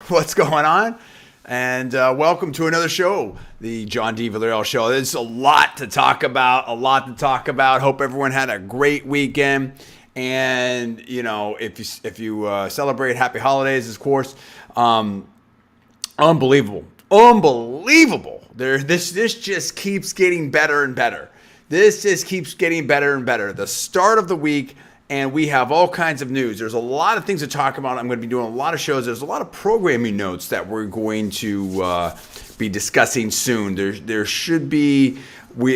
What's going on? And welcome to another show, the John D. Villarreal Show. There's a lot to talk about, Hope everyone had a great weekend. And, you know, if you celebrate happy holidays, of course, unbelievable. This just keeps getting better and better. The start of the week, and we have all kinds of news. There's a lot of things to talk about. I'm going to be doing a lot of shows. There's a lot of programming notes that we're going to be discussing soon. There should be,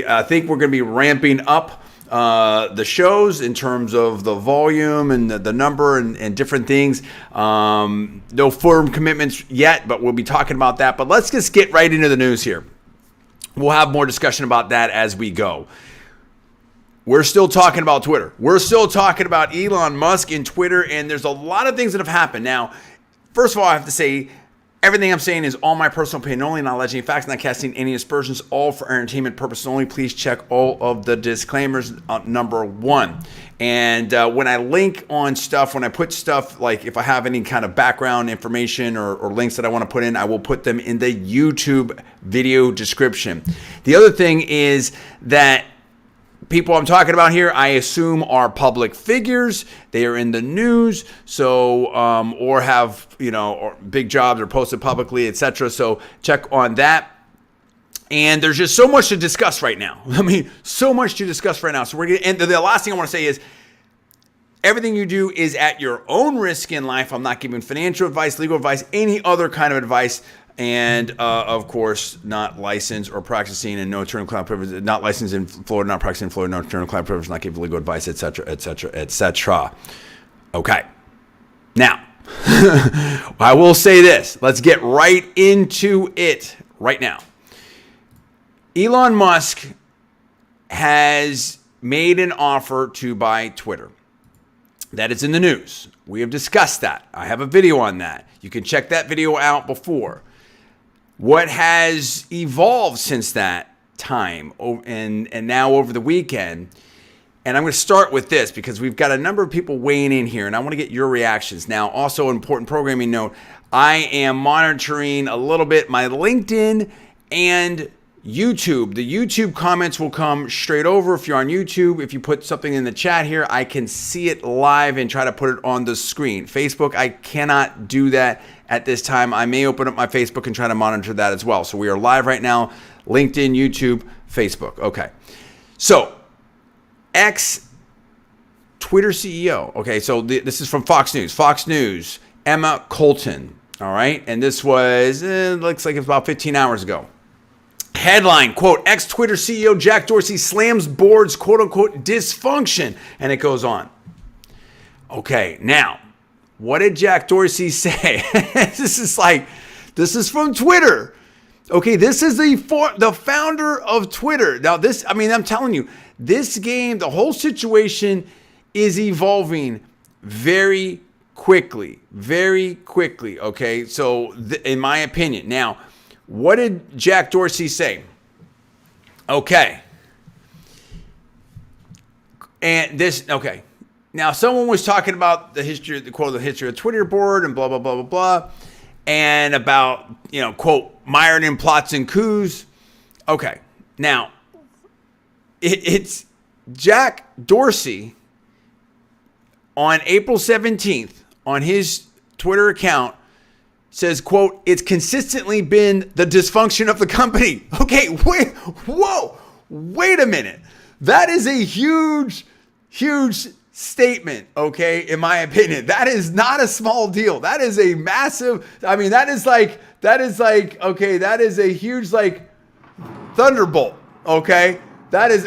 I think we're going to be ramping up the shows in terms of the volume and the number and different things. No firm commitments yet, but we'll be talking about that. But let's just get right into the news here. We'll have more discussion about that as we go. We're still talking about Twitter. We're still talking about Elon Musk and Twitter, and there's a lot of things that have happened. Now, first of all, I have to say, everything I'm saying is all my personal opinion only, not alleging facts, not casting any aspersions, all for entertainment purposes only. Please check all of the disclaimers, number one. And when I link on stuff, when I put stuff, like if I have any kind of background information or links that I want to put in, I will put them in the YouTube video description. The other thing is that people I'm talking about here, I assume are public figures. They are in the news, so or have or big jobs or posted publicly, etc. So check on that. And there's just so much to discuss right now. So much to discuss right now. So we're gonna. And the last thing I want to say is, everything you do is at your own risk in life. I'm not giving financial advice, legal advice, any other kind of advice. And, of course, not licensed or practicing and no attorney-client privilege, not licensed in Florida, not practicing in Florida, no attorney-client privilege, not giving legal advice, etc., etc., etc. Okay. Now, I will say this. Let's get right into it right now. Elon Musk has made an offer to buy Twitter. That is in the news. We have discussed that. I have a video on that. You can check that video out before. What has evolved since that time and now over the weekend, and I'm going to start with this because we've got a number of people weighing in here, and I want to get your reactions. Now, also an important programming note, I am monitoring a little bit my LinkedIn and YouTube. The YouTube comments will come straight over if you're on YouTube. If you put something in the chat here, I can see it live and try to put it on the screen. Facebook, I cannot do that at this time. I may open up my Facebook and try to monitor that as well. So we are live right now, LinkedIn, YouTube, Facebook. Okay. So, ex-Twitter CEO. Okay, so this is from Fox News. Fox News, Emma Colton. All right, and this was, looks like it's about 15 hours ago. Headline, quote, ex-Twitter CEO Jack Dorsey slams board's quote-unquote dysfunction. And it goes on. Okay, now, what did Jack Dorsey say? This is from Twitter. Okay, this is the founder of Twitter. Now, I'm telling you, this game, the whole situation is evolving very quickly, okay? So, in my opinion. Now, what did Jack Dorsey say? Okay. And this, okay. Now, someone was talking about the history of Twitter board and blah, blah, blah, blah, blah. And about, quote, mired in plots and coups. Okay. Now, it's Jack Dorsey on April 17th on his Twitter account says, quote, it's consistently been the dysfunction of the company. Okay, wait a minute. That is a huge statement, okay, in my opinion. That is not a small deal. That is a massive, that is a huge, thunderbolt, okay? That is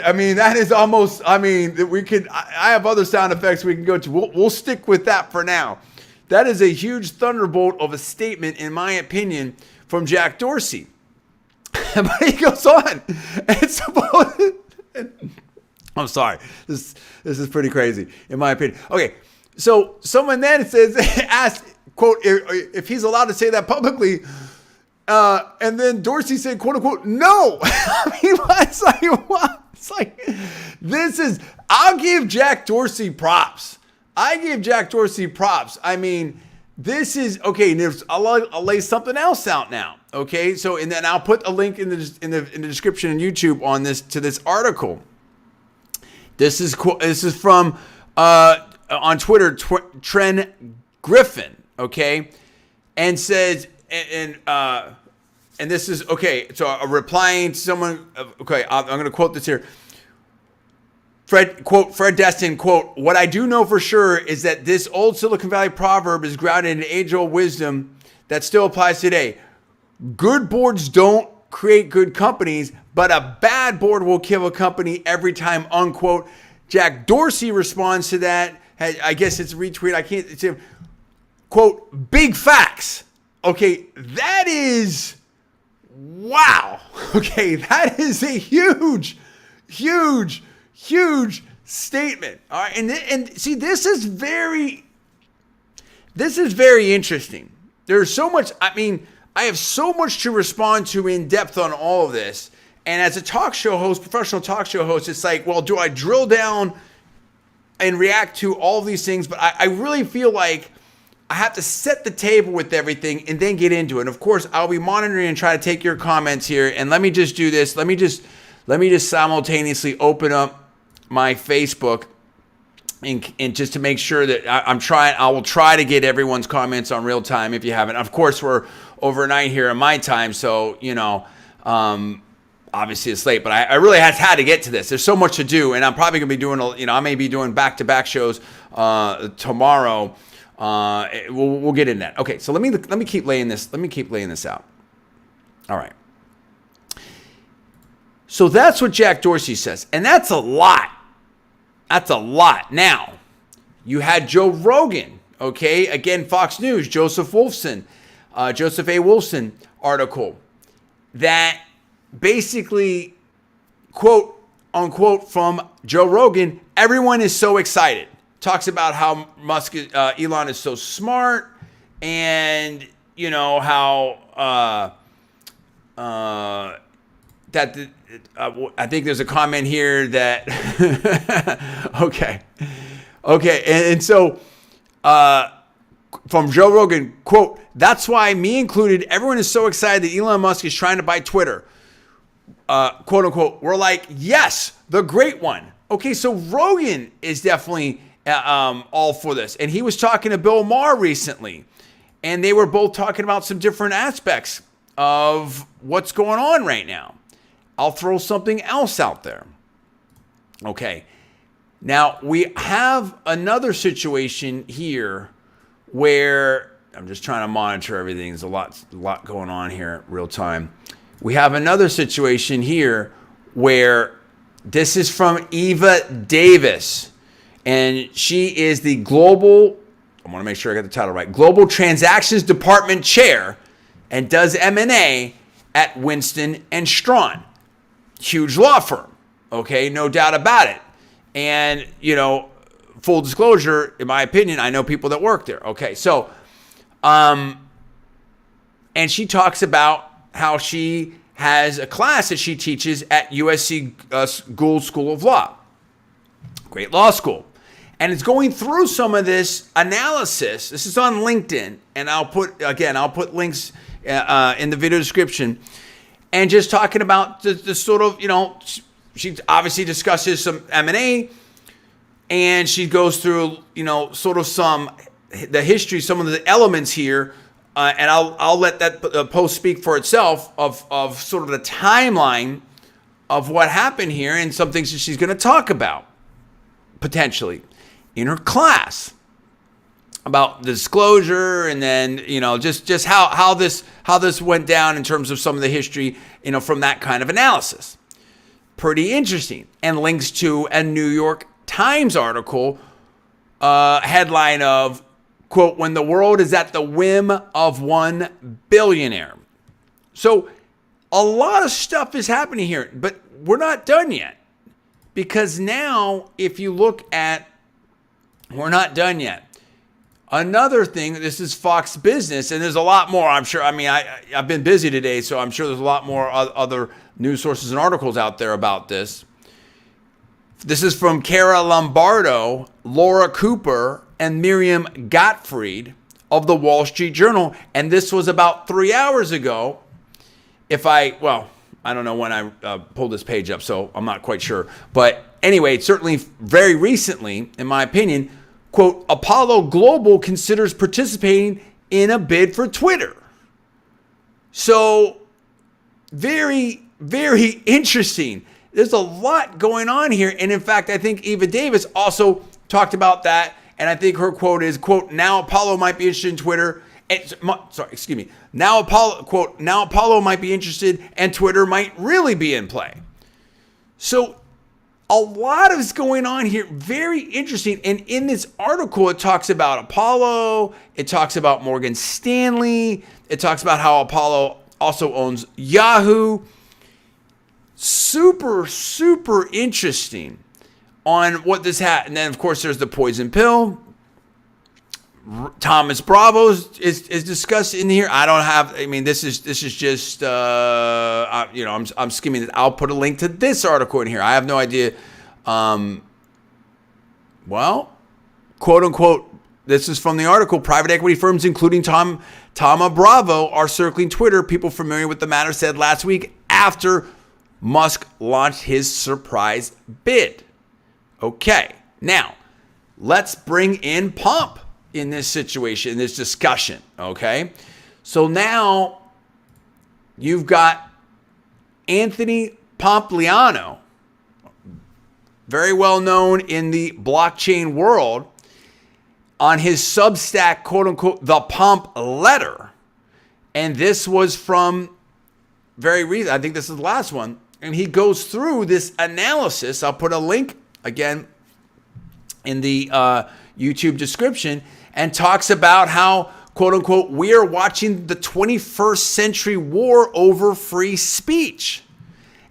almost, I have other sound effects we can go to. We'll stick with that for now. That is a huge thunderbolt of a statement, in my opinion, from Jack Dorsey. But he goes on. I'm sorry. This is pretty crazy, in my opinion. Okay, so someone then asked, quote, if he's allowed to say that publicly. And then Dorsey said, quote unquote, no. I'll give Jack Dorsey props. This is okay. I'll lay something else out now. Okay, so and then I'll put a link in the description on YouTube on this article. This is from on Twitter, Tren Griffin. Okay, and says and this is okay. So replying to someone. Okay, I'm going to quote this here. Fred Destin, quote, "What I do know for sure is that this old Silicon Valley proverb is grounded in age-old wisdom that still applies today. Good boards don't create good companies, but a bad board will kill a company every time," unquote. Jack Dorsey responds to that. I guess it's a retweet. I can't. It's a quote, "Big facts." Okay, that is, wow. Okay, that is a huge statement. All right, and see, this is very interesting. There's so much. I mean, I have so much to respond to in depth on all of this. And as a talk show host, professional talk show host, it's like, well, do I drill down and react to all of these things? But I really feel like I have to set the table with everything and then get into it. And of course, I'll be monitoring and try to take your comments here. And let me just do this. Let me just simultaneously open up my Facebook and just to make sure that I will try to get everyone's comments on real time if you haven't. Of course, we're overnight here in my time, so obviously it's late, but I really had to get to this. There's so much to do, and I'm probably gonna be doing I may be doing back-to-back shows tomorrow. We'll get in that. Okay, so let me keep laying this. Let me keep laying this out. All right. So that's what Jack Dorsey says, and that's a lot. That's a lot. Now, you had Joe Rogan, okay? Again, Fox News, Joseph A. Wolfson article that basically, quote, unquote, from Joe Rogan, everyone is so excited. Talks about how Elon is so smart and, how that I think there's a comment here that okay, and so from Joe Rogan, quote, "That's why, me included, everyone is so excited that Elon Musk is trying to buy Twitter, quote unquote. We're like, yes, the great one." Okay, so Rogan is definitely all for this, and he was talking to Bill Maher recently, and they were both talking about some different aspects of what's going on right now. I'll throw something else out there. Okay. Now, we have another situation here where I'm just trying to monitor everything. There's a lot going on here real time. We have another situation here where this is from Eva Davis, and she is the global, I want to make sure I got the title right, Global Transactions Department Chair, and does M&A at Winston & Strawn. Huge law firm, okay, no doubt about it. And, full disclosure, in my opinion, I know people that work there. Okay, so, and she talks about how she has a class that she teaches at USC Gould School of Law. Great law school. And it's going through some of this analysis. This is on LinkedIn, and I'll put links in the video description. And just talking about the sort of, she obviously discusses some M&A, and she goes through, sort of the history, some of the elements here, and I'll let that post speak for itself of sort of the timeline of what happened here and some things that she's going to talk about potentially in her class about the disclosure, and then just how this went down in terms of some of the history, from that kind of analysis. Pretty interesting, and links to a New York Times article, headline of, quote, "When the world is at the whim of one billionaire." So a lot of stuff is happening here, but we're not done yet, because now if you look at, we're not done yet. Another thing, this is Fox Business, and there's a lot more, I'm sure. I mean, I've been busy today, so I'm sure there's a lot more other news sources and articles out there about this. This is from Cara Lombardo, Laura Cooper, and Miriam Gottfried of the Wall Street Journal. And this was about 3 hours ago. I don't know when I pulled this page up, so I'm not quite sure. But anyway, certainly very recently, in my opinion, quote, Apollo Global considers participating in a bid for Twitter. So very, very interesting. There's a lot going on here. And in fact, I think Eva Davis also talked about that. And I think her quote is, quote, now Apollo might be interested in Twitter. Now Apollo might be interested and Twitter might really be in play. So a lot is going on here. Very interesting. And in this article, it talks about Apollo. It talks about Morgan Stanley. It talks about how Apollo also owns Yahoo. Super, super interesting on what this had. And then, of course, there's the poison pill. Thomas Bravo is discussed in here. This is just I'm skimming it. I'll put a link to this article in here. I have no idea. Quote unquote, this is from the article. Private equity firms, including Thoma Bravo, are circling Twitter. People familiar with the matter said last week after Musk launched his surprise bid. Okay, now let's bring in Pomp in this situation, in this discussion, okay? So now you've got Anthony Pompliano, very well known in the blockchain world, on his Substack, quote unquote, the Pomp letter. And this was from very recent, I think this is the last one. And he goes through this analysis. I'll put a link again in the YouTube description, and talks about how, quote unquote, we are watching the 21st century war over free speech,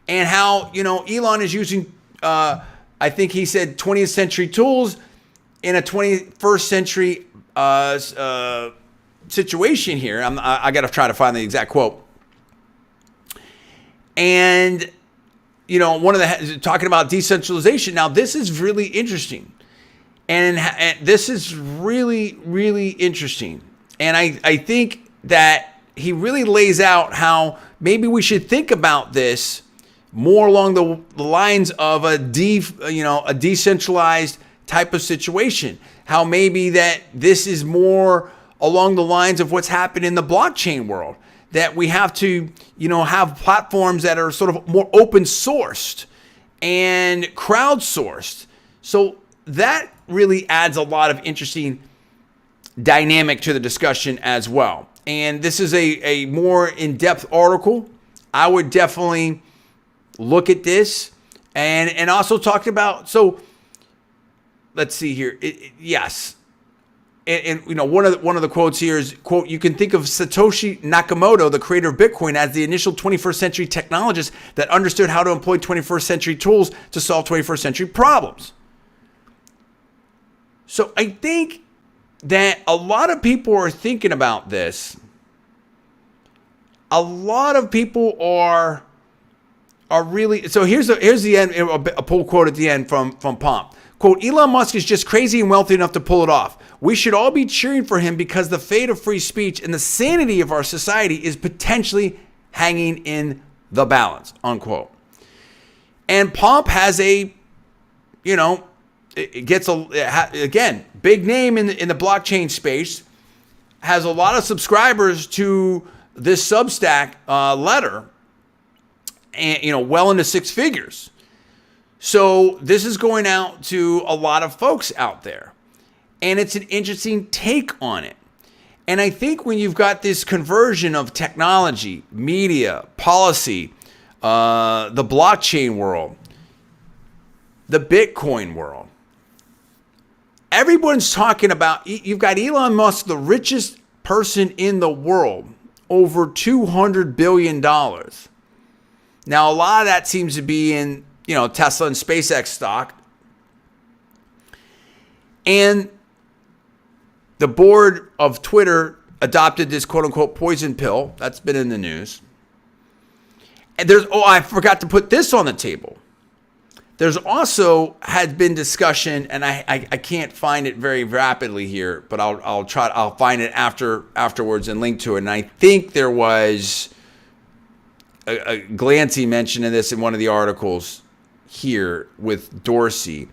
and how, Elon is using, I think he said 20th century tools in a 21st century situation here. I got to try to find the exact quote. And, one of the, talking about decentralization. Now, this is really interesting. And this is really, really interesting. And I think that he really lays out how maybe we should think about this more along the lines of a decentralized type of situation. How maybe that this is more along the lines of what's happened in the blockchain world. That we have to, have platforms that are sort of more open sourced and crowdsourced. So that really adds a lot of interesting dynamic to the discussion as well. And this is a more in-depth article. I would definitely look at this and also talk about, so let's see here. Yes. And one of the quotes here is, quote, you can think of Satoshi Nakamoto, the creator of Bitcoin, as the initial 21st century technologist that understood how to employ 21st century tools to solve 21st century problems. So I think that a lot of people are thinking about this. A lot of people are really, so here's the end, a pull quote at the end from Pomp. Quote, Elon Musk is just crazy and wealthy enough to pull it off. We should all be cheering for him because the fate of free speech and the sanity of our society is potentially hanging in the balance, unquote. And Pomp has it gets again, big name in the blockchain space, has a lot of subscribers to this Substack letter, and well into six figures. So this is going out to a lot of folks out there, and it's an interesting take on it. And I think when you've got this conversion of technology, media, policy, the blockchain world, the Bitcoin world, everyone's talking about, you've got Elon Musk, the richest person in the world, over $200 billion. Now, a lot of that seems to be in, Tesla and SpaceX stock. And the board of Twitter adopted this quote unquote poison pill. That's been in the news. And I forgot to put this on the table. There's also had been discussion, and I can't find it very rapidly here, but I'll find it afterwards and link to it. And I think there was a Glancy mentioned in this in one of the articles here with Dorsey.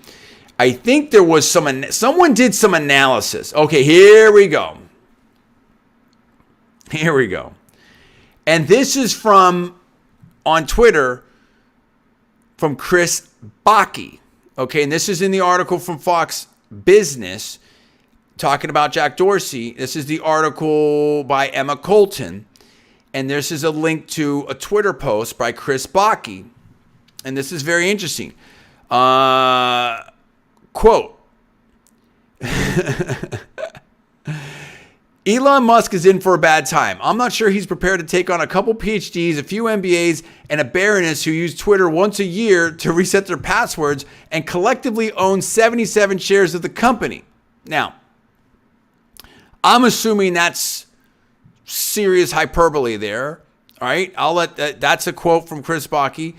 I think there was someone did some analysis. Okay, here we go. Here we go. And this is from on Twitter from Chris Bakke. Okay, and this is in the article from Fox Business talking about Jack Dorsey. This is the article by Emma Colton. And this is a link to a Twitter post by Chris Bakke. And this is very interesting. Quote, Elon Musk is in for a bad time. I'm not sure he's prepared to take on a couple PhDs, a few MBAs, and a baroness who use Twitter once a year to reset their passwords and collectively own 77 shares of the company. Now, I'm assuming that's serious hyperbole there. All right, I'll let that's a quote from Chris Bakke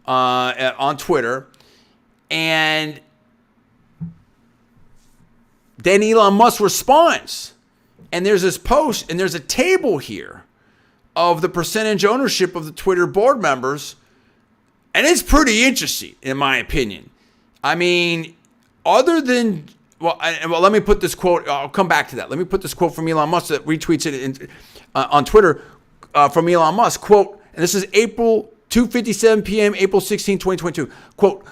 on Twitter. And then Elon Musk responds. And there's this post, and there's a table here of the percentage ownership of the Twitter board members. And it's pretty interesting, in my opinion. I mean, other than, well, let me put this quote. I'll come back to that. Let me put this quote from Elon Musk that retweets it on Twitter from Elon Musk. Quote, and this is April 2:57 p.m., April 16, 2022. Quote,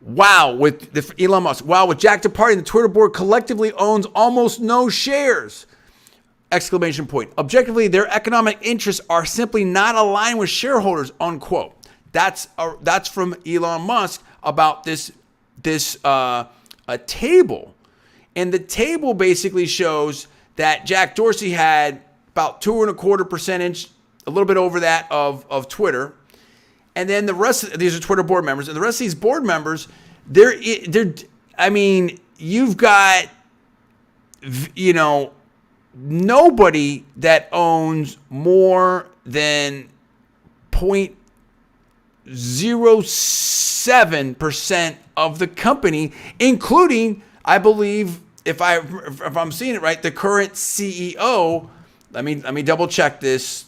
wow, with Elon Musk. Wow, with Jack departing, the Twitter board collectively owns almost no shares. Exclamation point. Objectively, their economic interests are simply not aligned with shareholders, unquote. That's from Elon Musk about this a table. And the table basically shows that Jack Dorsey had about 2.25%, a little bit over that of Twitter. And then the rest of these are Twitter board members. And the rest of these board members, I mean, you've got, nobody that owns more than 0.07% of the company, including, I believe, if I'm seeing it right, the current CEO. Let me double check this.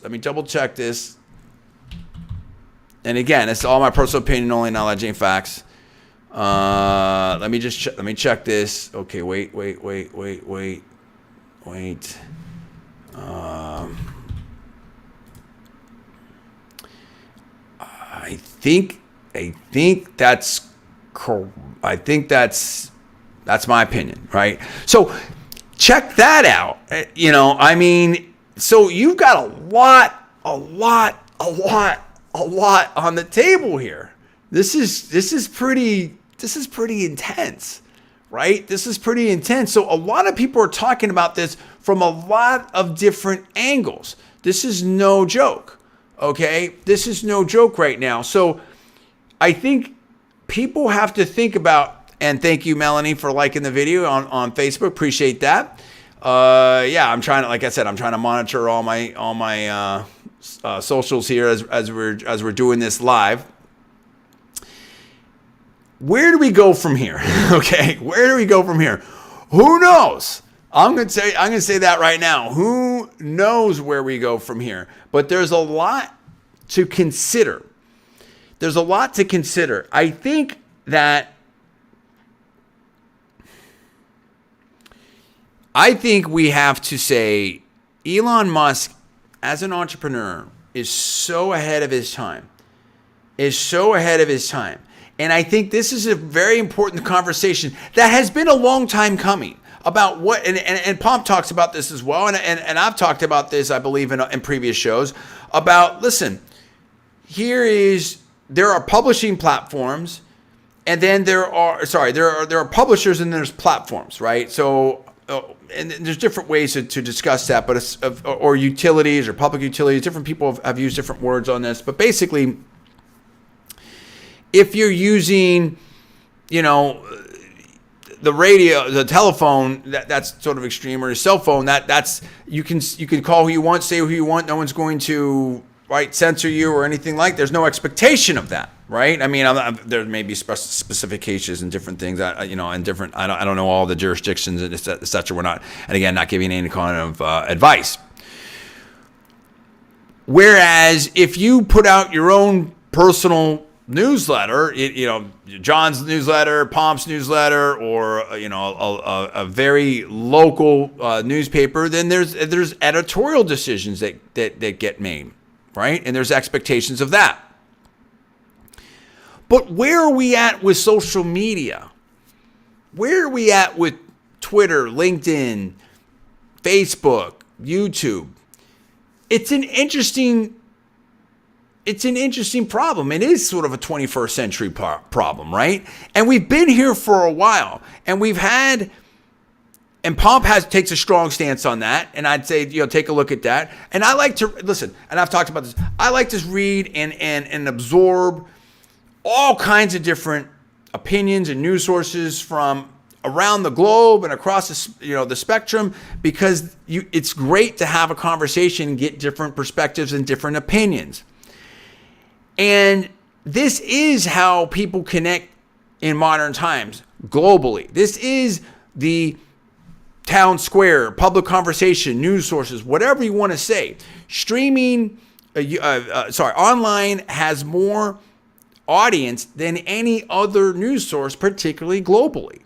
And again, it's all my personal opinion only, not like Jane facts. Let me check this. Okay, wait. I think that's my opinion, right? So check that out. I mean, so you've got a lot on the table here. This is pretty intense, right? This is pretty intense. So a lot of people are talking about this from a lot of different angles. This is no joke, okay? This is no joke right now. So I think people have to think about, and thank you, Melanie, for liking the video on Facebook. Appreciate that. I'm trying to monitor all my socials here as we're doing this live. Where do we go from here? Okay, where do we go from here? Who knows? I'm gonna say that right now. Who knows where we go from here? But there's a lot to consider. I think we have to say Elon Musk as an entrepreneur is so ahead of his time. And I think this is a very important conversation that has been a long time coming about what, and Pomp talks about this as well. And I've talked about this, I believe, in previous shows about, listen, there are publishing platforms, and then there are publishers and there's platforms, right? So, and there's different ways to discuss that, but or utilities or public utilities. Different people have used different words on this, but basically, if you're using, the radio, the telephone, that's sort of extreme, or your cell phone, that's you can call who you want, say who you want. No one's going to censor you or anything like. There's no expectation of that. right? I mean, there may be specific cases and different things that, and different. I don't know all the jurisdictions and et cetera. We're not, and again, not giving any kind of advice. Whereas if you put out your own personal newsletter, John's newsletter, Pomp's newsletter, or a very local newspaper, then there's editorial decisions that get made, right? And there's expectations of that. But where are we at with social media? Where are we at with Twitter, LinkedIn, Facebook, YouTube? It's an interesting problem. It is sort of a 21st century problem, right? And we've been here for a while, and Pomp takes a strong stance on that. And I'd say, take a look at that. And I like to listen, and I've talked about this. I like to read and absorb all kinds of different opinions and news sources from around the globe and across the spectrum, because it's great to have a conversation and get different perspectives and different opinions. And this is how people connect in modern times globally. This is the town square, public conversation, news sources, whatever you want to say. Online has more audience than any other news source, particularly globally.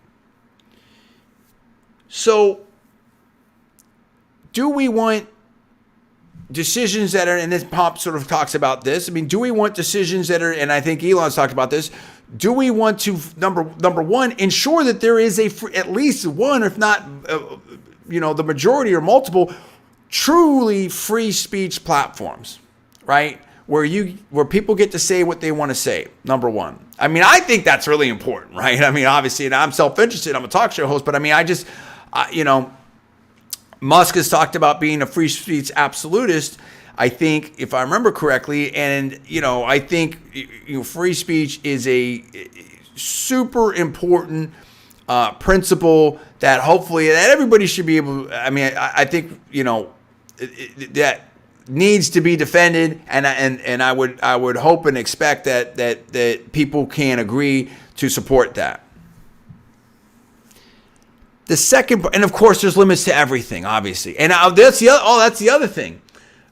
So, do we want decisions that are, and this Pomp sort of talks about this, do we want decisions that are, and I think Elon's talked about this, do we want to, number one, ensure that there is at least one, if not, the majority or multiple, truly free speech platforms, right? Where people get to say what they want to say, number one. I think that's really important, right? Obviously, and I'm self-interested, I'm a talk show host, but Musk has talked about being a free speech absolutist, I think, if I remember correctly, and, I think free speech is a super important principle that hopefully that everybody should be able to, I think, that needs to be defended, and I would hope and expect that people can agree to support that. The second, and of course, there's limits to everything, obviously, and that's the other thing.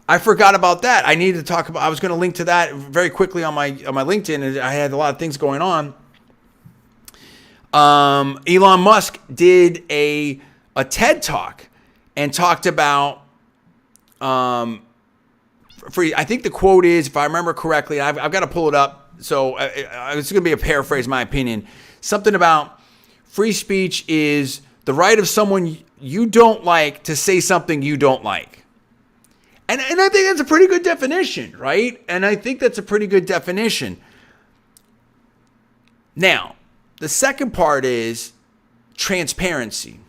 I forgot about that. I needed to talk about. I was going to link to that very quickly on my LinkedIn, and I had a lot of things going on. Elon Musk did a TED talk and talked about free. I think the quote is, if I remember correctly, I've got to pull it up. So it's going to be a paraphrase, in my opinion. Something about free speech is the right of someone you don't like to say something you don't like. And I think that's a pretty good definition, right? And I think that's a pretty good definition. Now, the second part is transparency.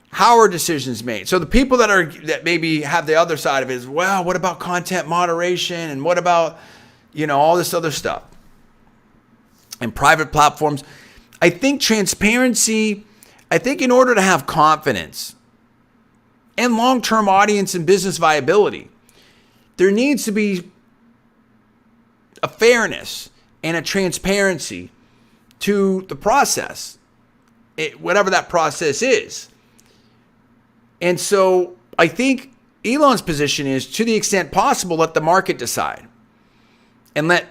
How are decisions made? So the people that maybe have the other side of it is, well, what about content moderation? And what about, all this other stuff? And private platforms. I think transparency, in order to have confidence and long-term audience and business viability, there needs to be a fairness and a transparency to the process, whatever that process is. And so I think Elon's position is, to the extent possible, let the market decide. And let,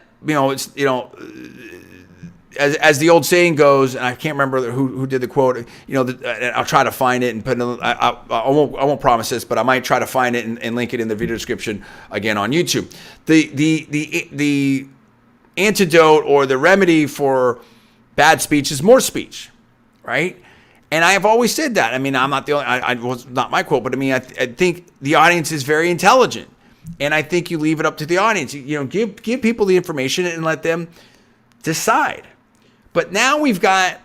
as the old saying goes, and I can't remember who did the quote, I'll try to find it and put it in, I won't promise this, but I might try to find it and link it in the video description again on YouTube. The antidote or the remedy for bad speech is more speech, right? And I have always said that. I'm not the only, I was not my quote, but I think the audience is very intelligent. And I think you leave it up to the audience. Give people the information and let them decide. But now we've got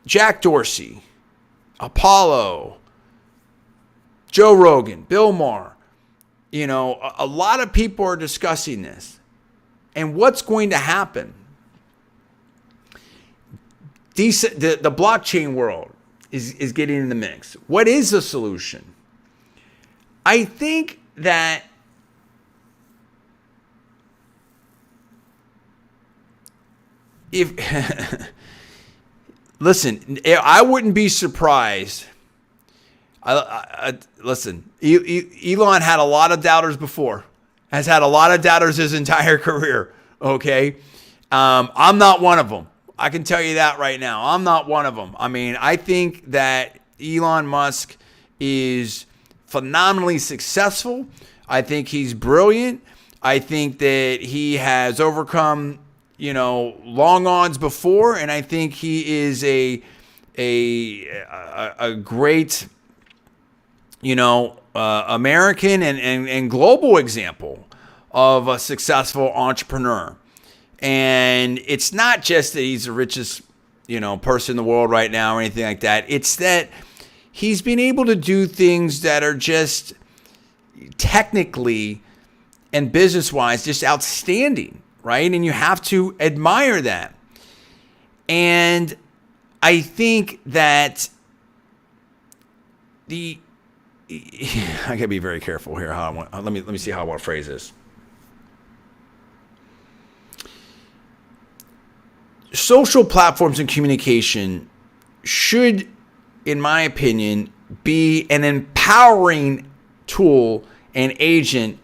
Jack Dorsey, Apollo, Joe Rogan, Bill Maher. A lot of people are discussing this. And what's going to happen? The blockchain world is getting in the mix. What is the solution? I think that if listen, I wouldn't be surprised. Listen, Elon had a lot of doubters before, has had a lot of doubters his entire career. Okay. I'm not one of them. I can tell you that right now. I'm not one of them. I mean, I think that Elon Musk is phenomenally successful. I think he's brilliant. I think that he has overcome, long odds before, and I think he is a great, American and global example of a successful entrepreneur. And it's not just that he's the richest, person in the world right now or anything like that. It's that he's been able to do things that are just technically and business-wise just outstanding, right? And you have to admire that. And I think that I gotta be very careful here. Let me see how I want to phrase this. Social platforms and communication should, in my opinion, be an empowering tool and agent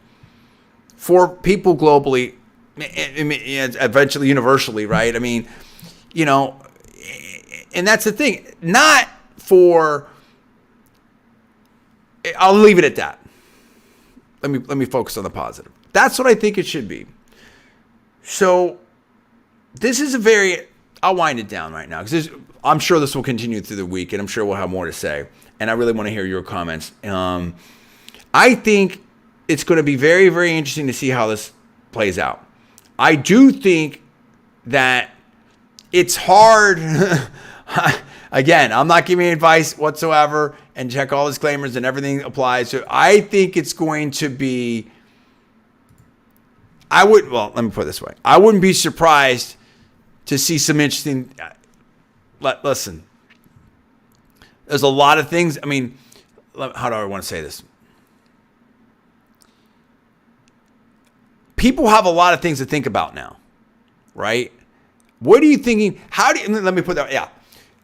for people globally, eventually universally, right? I mean, and that's the thing. Not for, I'll leave it at that. Let me focus on the positive. That's what I think it should be. So this is I'll wind it down right now because I'm sure this will continue through the week and I'm sure we'll have more to say. And I really want to hear your comments. I think it's going to be very, very interesting to see how this plays out. I do think that it's hard. Again, I'm not giving advice whatsoever, and check all disclaimers and everything applies. So I think it's going to be, let me put it this way. I wouldn't be surprised to see some interesting, listen, there's a lot of things. I mean, how do I want to say this? People have a lot of things to think about now, right? What are you thinking? Let me put that, yeah.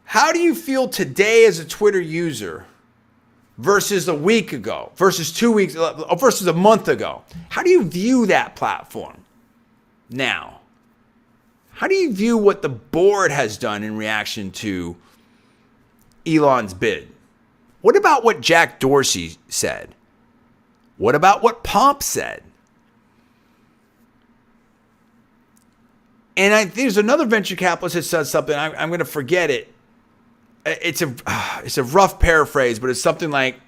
How do you feel today as a Twitter user versus a week ago, versus 2 weeks, versus a month ago? How do you view that platform now? How do you view what the board has done in reaction to Elon's bid? What about what Jack Dorsey said? What about what Pomp said? And there's another venture capitalist that says something. I'm going to forget it. It's a rough paraphrase, but it's something like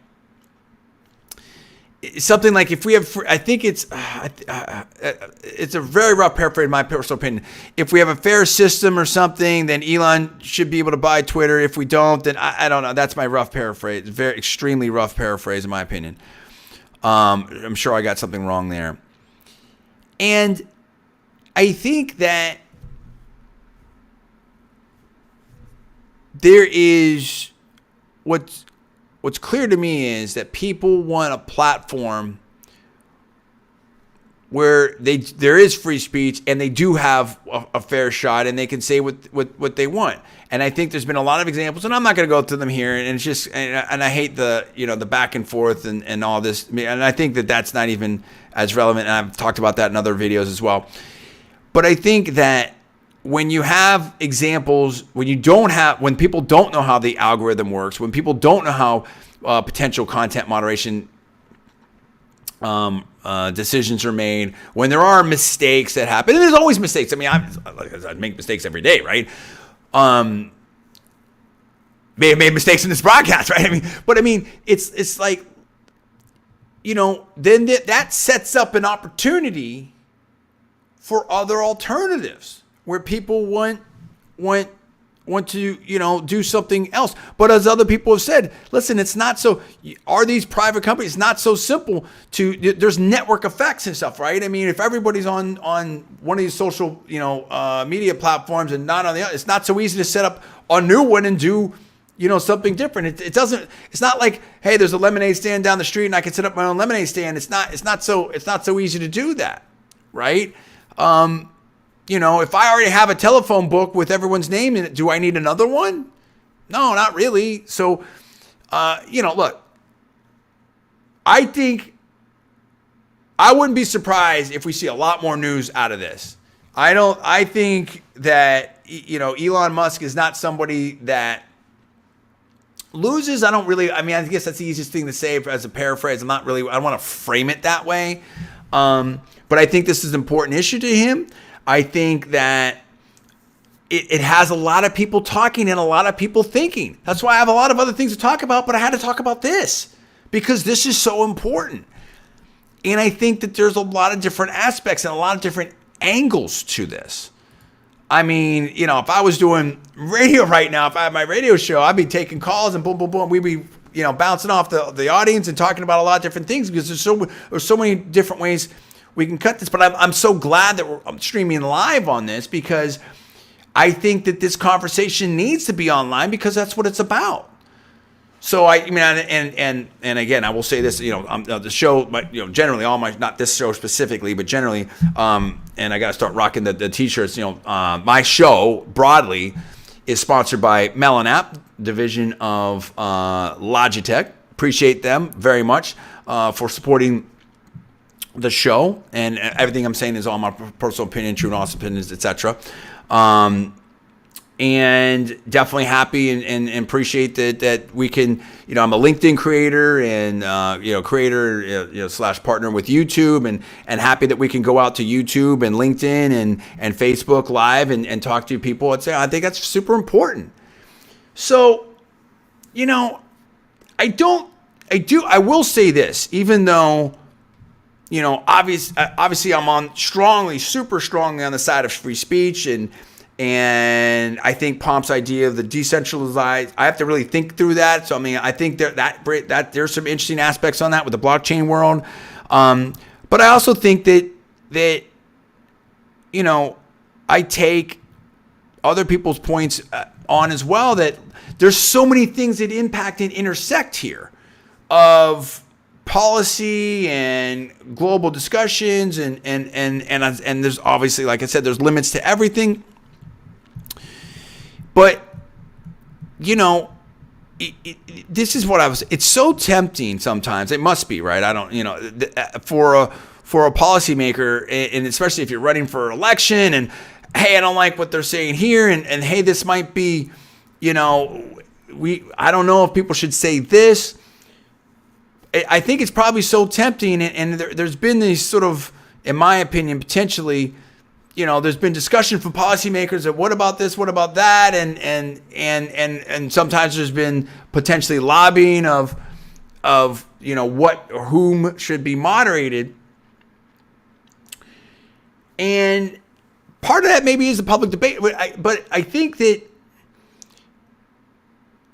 if we have, I think it's a very rough paraphrase in my personal opinion. If we have a fair system or something, then Elon should be able to buy Twitter. If we don't, then I don't know. That's my rough paraphrase. Very extremely rough paraphrase in my opinion. I'm sure I got something wrong there. And I think that there is what's clear to me is that people want a platform where there is free speech and they do have a fair shot and they can say what they want. And I think there's been a lot of examples, and I'm not going to go through them here. And it's just, and I hate the back and forth and all this. And I think that that's not even as relevant. And I've talked about that in other videos as well. But I think that when you have examples, when people don't know how the algorithm works, when people don't know how potential content moderation decisions are made, when there are mistakes that happen, and there's always mistakes. I mean, I make mistakes every day, right? May have made mistakes in this broadcast, right? But it's like, then that sets up an opportunity for other alternatives where people want to, do something else. But as other people have said, listen, it's not so, are these private companies, it's not so simple there's network effects and stuff, right? If everybody's on one of these social, media platforms and not on the other, it's not so easy to set up a new one and do, something different. It's not like, hey, there's a lemonade stand down the street and I can set up my own lemonade stand. It's not so easy to do that, right? if I already have a telephone book with everyone's name in it, do I need another one? No, not really. So, look, I think I wouldn't be surprised if we see a lot more news out of this. I think that, Elon Musk is not somebody that loses. I guess that's the easiest thing to say as a paraphrase. I don't want to frame it that way. But I think this is an important issue to him. I think that it has a lot of people talking and a lot of people thinking. That's why I have a lot of other things to talk about, but I had to talk about this because this is so important. And I think that there's a lot of different aspects and a lot of different angles to this. I mean, if I was doing radio right now, if I had my radio show, I'd be taking calls and boom, boom, boom. We'd be, bouncing off the audience and talking about a lot of different things because there's so many different ways we can cut this. But I'm so glad that I'm streaming live on this because I think that this conversation needs to be online because that's what it's about. So and again, I will say this, the show, generally all my, not this show specifically, but generally, and I got to start rocking the t-shirts, my show broadly is sponsored by Melon App, division of Logitech. Appreciate them very much for supporting the show, and everything I'm saying is all my personal opinion, true and honest opinions, etc. And definitely happy and appreciate that we can, I'm a LinkedIn creator and, creator, / partner with YouTube and happy that we can go out to YouTube and LinkedIn and Facebook Live and talk to people. I think that's super important. So, I will say this, even though, obviously I'm super strongly on the side of free speech and I think Pomp's idea of the decentralized, I have to really think through that. So, I think that there's some interesting aspects on that with the blockchain world. But I also think that I take other people's points on as well, that there's so many things that impact and intersect here of policy and global discussions and there's obviously, like I said, there's limits to everything. But, this is what it's so tempting sometimes. It must be, right? I don't, for a policymaker, and especially if you're running for election and, hey, I don't like what they're saying here. And hey, this might be, I don't know if people should say this. I think it's probably so tempting. And there's been these sort of, in my opinion, potentially, there's been discussion from policymakers of what about this, what about that, and sometimes there's been potentially lobbying of what or whom should be moderated, and part of that maybe is the public debate. But I think that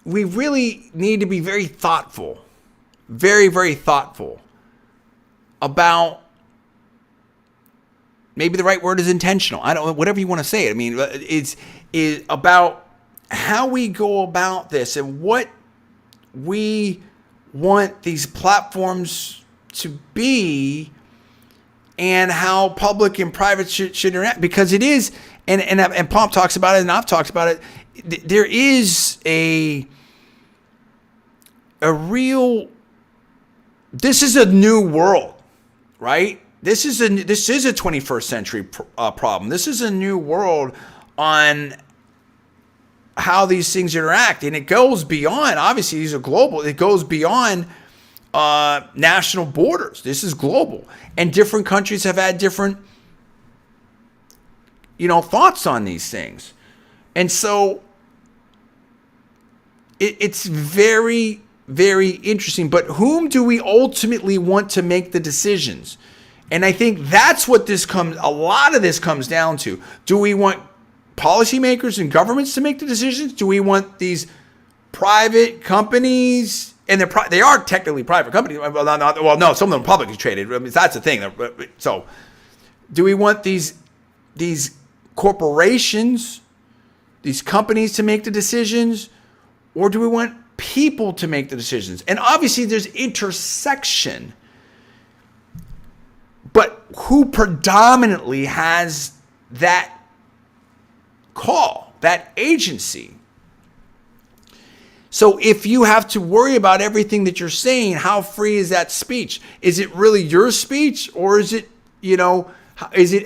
we really need to be very thoughtful, very, very thoughtful about. Maybe the right word is intentional. I don't know, whatever you want to say. It's about how we go about this and what we want these platforms to be and how public and private should interact. Because it is, and Pomp talks about it and I've talked about it, there is a real, this is a new world, right? This is a 21st century problem. This is a new world on how these things interact, and it goes beyond. Obviously, these are global. It goes beyond national borders. This is global, and different countries have had different, thoughts on these things, and so it's very, very interesting. But whom do we ultimately want to make the decisions? And I think that's what a lot of this comes down to. Do we want policymakers and governments to make the decisions? Do we want these private companies? And they are technically private companies. Well, no, some of them are publicly traded. That's the thing. So do we want these corporations, these companies to make the decisions? Or do we want people to make the decisions? And obviously there's intersection. But who predominantly has that call, that agency. So if you have to worry about everything that you're saying, how free is that speech? Is it really your speech, or is it,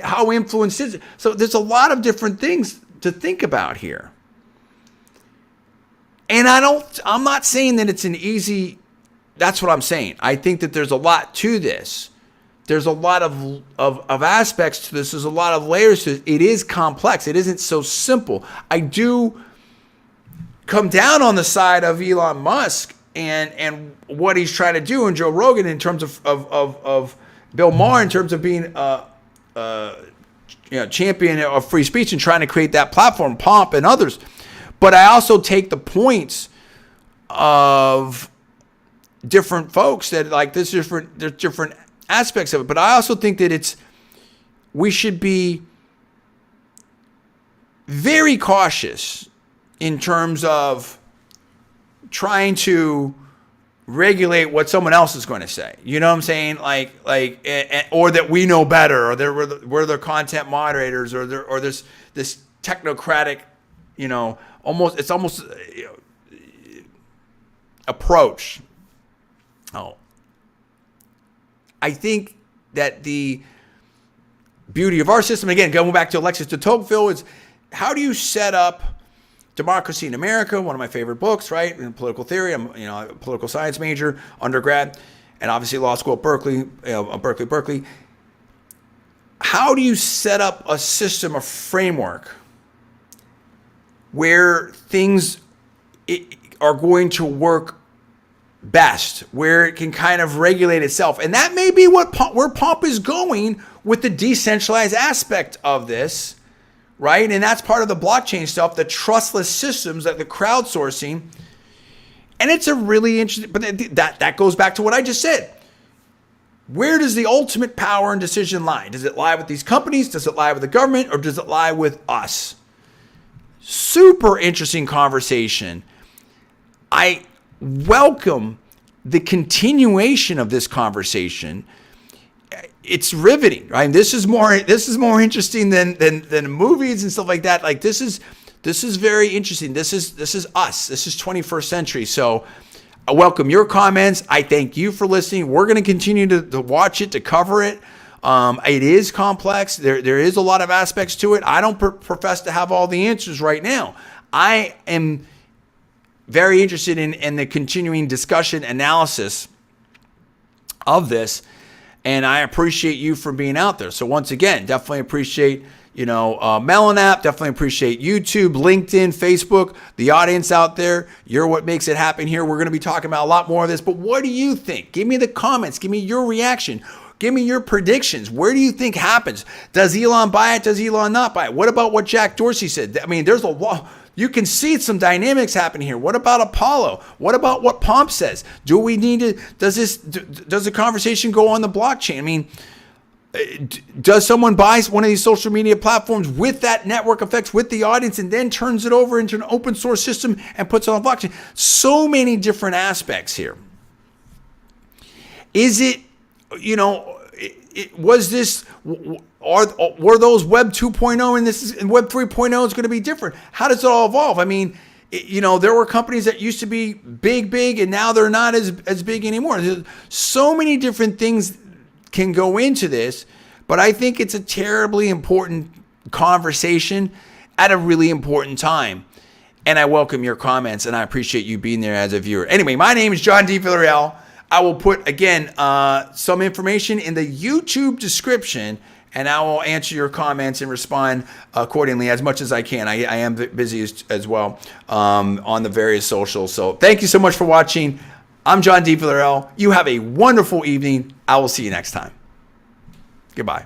how influenced is it? So there's a lot of different things to think about here. And I'm not saying that it's an easy, that's what I'm saying. I think that there's a lot to this. There's a lot of aspects to this. There's a lot of layers to it. It is complex. It isn't so simple. I do come down on the side of Elon Musk and what he's trying to do, and Joe Rogan in terms of Bill Maher in terms of being champion of free speech and trying to create that platform, Pomp and others. But I also take the points of different folks that there's different aspects of it. But I also think that we should be very cautious in terms of trying to regulate what someone else is going to say. You know what I'm saying? Or that we know better, or we're the content moderators, or this technocratic, almost approach. I think that the beauty of our system, again, going back to Alexis de Tocqueville, is how do you set up Democracy in America, one of my favorite books, right? In political theory. I'm a political science major, undergrad, and obviously law school at Berkeley, Berkeley. How do you set up a system, a framework where things are going to work best, where it can kind of regulate itself? And that may be where Pomp is going with the decentralized aspect of this, right? And that's part of the blockchain stuff, the trustless systems, that the crowdsourcing. And it's a really interesting, but that goes back to what I just said. Where does the ultimate power and decision lie? Does it lie with these companies? Does it lie with the government? Or does it lie with us? Super interesting conversation. I welcome the continuation of this conversation. It's riveting, right? This is more interesting than movies and stuff like that. This is very interesting. This is us. This is 21st century. So I welcome your comments. I thank you for listening. We're going to continue to watch it, to cover it. It is complex. There is a lot of aspects to it. I don't profess to have all the answers right now. I am very interested in the continuing discussion, analysis of this. And I appreciate you for being out there. So once again, definitely appreciate, Melon app. Definitely appreciate YouTube, LinkedIn, Facebook, the audience out there. You're what makes it happen here. We're going to be talking about a lot more of this. But what do you think? Give me the comments. Give me your reaction. Give me your predictions. Where do you think happens? Does Elon buy it? Does Elon not buy it? What about what Jack Dorsey said? I mean, there's a lot. You can see some dynamics happening here. What about Apollo? What about what Pomp says? Do we need to, does the conversation go on the blockchain? I mean, does someone buy one of these social media platforms with that network effects, with the audience, and then turns it over into an open source system and puts it on the blockchain? So many different aspects here. Is it, was this, were those Web 2.0 and Web 3.0 is going to be different? How does it all evolve? I mean, there were companies that used to be big, and now they're not as big anymore. There's so many different things can go into this, but I think it's a terribly important conversation at a really important time. And I welcome your comments, and I appreciate you being there as a viewer. Anyway, my name is John D. Villarreal. I will put, again, some information in the YouTube description, and I will answer your comments and respond accordingly as much as I can. I am busy as well on the various socials. So thank you so much for watching. I'm John D. Villarreal. You have a wonderful evening. I will see you next time. Goodbye.